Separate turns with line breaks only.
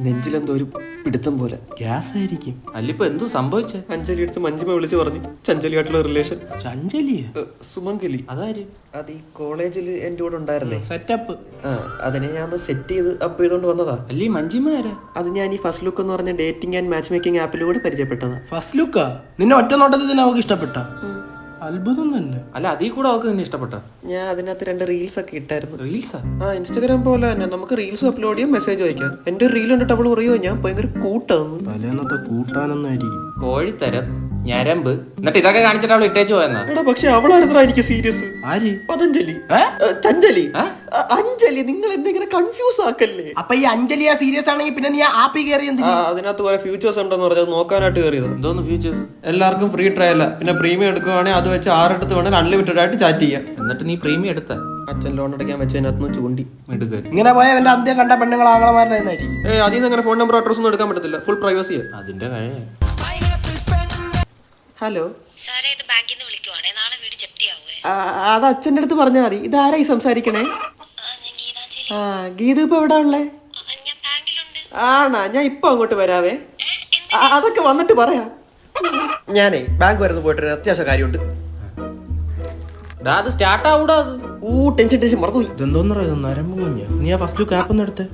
നെഞ്ചിലെന്തോ ഒരു പിടുത്തം പോലെ.
ഗ്യാസ് ആയിരിക്കും.
അല്ലിപ്പോ എന്തോ സംഭവിച്ചേ?
അഞ്ജലി അടുത്ത് മഞ്ജിമ വിളിച്ച് പറഞ്ഞു ചഞ്ചലിയായിട്ടുള്ള റിലേഷൻ.
ചഞ്ചലിയ
സുമംഗലി
അതാര്?
അത് ഈ കോളേജിൽ എന്റെ കൂടെ ഉണ്ടായിരുന്നേ.
സെറ്റപ്പ്.
അതിനെ ഞാൻ ഒന്ന് സെറ്റ് ചെയ്ത് അപ്പ് ചെയ്തോണ്ട് വന്നതാ.
അല്ലീ മഞ്ജിമ ആരാ?
അത് ഞാൻ ഈ ഫസ്റ്റ് ലുക്ക് എന്ന് പറഞ്ഞ ഡേറ്റിംഗ് ആൻഡ് മാച്ച് മേക്കിംഗ് ആപ്പിലൂടെ പരിചയപ്പെട്ടതാ.
ഫസ്റ്റ് ലുക്കാ? നിന്നെ ഒറ്റ നോട്ടത്തിൽ തന്നെ അവക്ക് ഇഷ്ടപ്പെട്ട? അത്ഭുതം തന്നെ.
അല്ല അതീ കൂടെ അവക്ക് നിന്നെ ഇഷ്ടപ്പെട്ട?
ഞാൻ അതിനകത്ത് 2 റീൽസ് ഒക്കെ ഇട്ടായിരുന്നു.
റീൽസാ?
ഇൻസ്റ്റാഗ്രാം പോലെ തന്നെ നമുക്ക് റീൽസ് അപ്ലോഡ് ചെയ്യാം, മെസ്സേജ് അയക്കാം. എന്റെ റീൽ കണ്ടിട്ട് അവള് പറയുമോ ഞാൻ ഭയങ്കര കൂട്ടാന്ന്.
തലേന്നത്തെ കൂട്ടാനൊന്നും ആയിരിക്കും.
കോഴിത്തരം, ഞരമ്പ്, എന്നിട്ട് ഇതൊക്കെ കാണിച്ചിട്ട് അവൾ ഇട്ടേച്ചു പോയെന്നാ?
എടാ പക്ഷെ അവളായിരുന്നാ എനിക്ക് സീരിയസ്.
ആര്?
പതഞ്ജലി. ചഞ്ചലി. അഞ്ജലി, നിങ്ങൾ എന്തെങ്കിലും കൺഫ്യൂസ് ആക്കല്ലേ.
അപ്പൊ ഈ അഞ്ജലിയ സീരിയസ് ആണെങ്കിൽ പിന്നെ നീ ആപ്പി കയറി എന്തിനാ?
അതിനകത്ത് കുറെ ഫ്യൂച്ചേഴ്സ് ഉണ്ടെന്ന് പറഞ്ഞത് നോക്കാനായിട്ട് കയറിയത്.
എന്തോന്ന് ഫ്യൂച്ചേഴ്സ്?
എല്ലാവർക്കും ഫ്രീ ട്രയൽ, പിന്നെ പ്രീമിയം എടുക്കുവാണെങ്കിൽ അത് വെച്ച് 6 എടുത്ത് വേണമെങ്കിൽ അൺലിമിറ്റഡ് ആയിട്ട് ചാറ്റ് ചെയ്യാം.
എന്നിട്ട് നീ പ്രീമിയം എടുത്ത?
അച്ഛൻ ലോൺ അടയ്ക്കാൻ വെച്ചതിനകത്ത് ചൂണ്ടി
എടുക്കാൻ
ഇങ്ങനെ പോയ എന്റെ അന്ത്യം കണ്ട പെണ്ണുങ്ങൾ ആങ്ങളമാരുടെ
അതിൽ നിന്ന് അങ്ങനെ ഫോൺ നമ്പർ അഡ്രസ് ഒന്നും എടുക്കാൻ പറ്റത്തില്ല, ഫുൾ പ്രൈവസി.
അതിന്റെ കഴിയ.
ഹലോ
സാറേ, ഇത് ബാങ്കിൽ നിന്ന് വിളിക്കുവാണേ. നാളെ വീട് ജപ്തിയാവുവേ.
അത് അച്ഛൻ്റെ അടുത്ത് പറഞ്ഞാൽ മതി. ഇതാരായി സംസാരിക്കണേ?
ഞാൻ ഗീതാഞ്ജലി.
ഗീതു ഇപ്പൊ എവിടാ ഉള്ളേ?
ഞാൻ ബാങ്കിലുണ്ട്.
ആണാ, ഞാൻ ഇപ്പൊ അങ്ങോട്ട് വരാവേ. അതൊക്കെ വന്നിട്ട് പറയാം. ഞാനേ ബാങ്ക് വരുന്ന പോയിട്ട് അത്യാവശ്യ കാര്യമുണ്ട്.
അത് സ്റ്റാർട്ട് ആവൂടാ. അത്
ടെൻഷൻ മറന്നുപോയി.
ഇതെന്തോന്നറിയാം, നരമ്പ് കുഞ്ഞ. നീ ആ ഫസ്റ്റ് ലുക്ക് ആപ്പ് ഒന്ന് എടുത്തേ.